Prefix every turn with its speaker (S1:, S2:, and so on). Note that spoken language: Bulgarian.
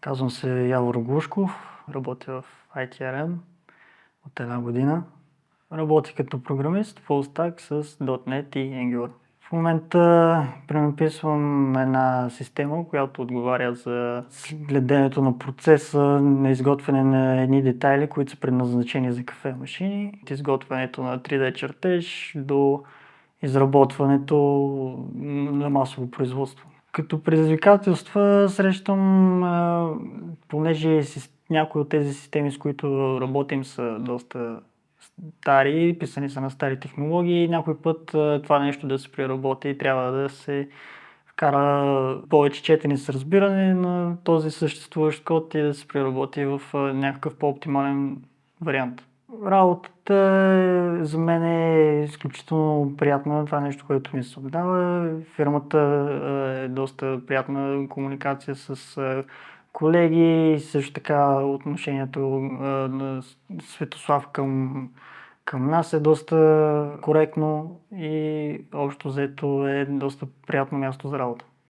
S1: Казвам се Явор Глушков, работя в ITRM от една година. Работя като програмист Full Stack с .NET и Angular. В момента пренаписвам една система, която отговаря за следенето на процеса на изготвяне на едни детайли, които са предназначени за кафе машини, от изготвянето на 3D чертеж до изработването на масово производство. Като предизвикателства срещам, понеже някои от тези системи, с които работим, са доста стари, писани са на стари технологии, някой път това нещо да се преработи и трябва да се вкара повече четене с разбиране на този съществуващ код и да се преработи в някакъв по-оптимален вариант. Работата за мен е изключително приятна. Това е нещо, което ми се отдава. Фирмата е доста приятна комуникация с колеги. Също така отношението на Светослав към нас е доста коректно и общо взето е доста приятно място за работа.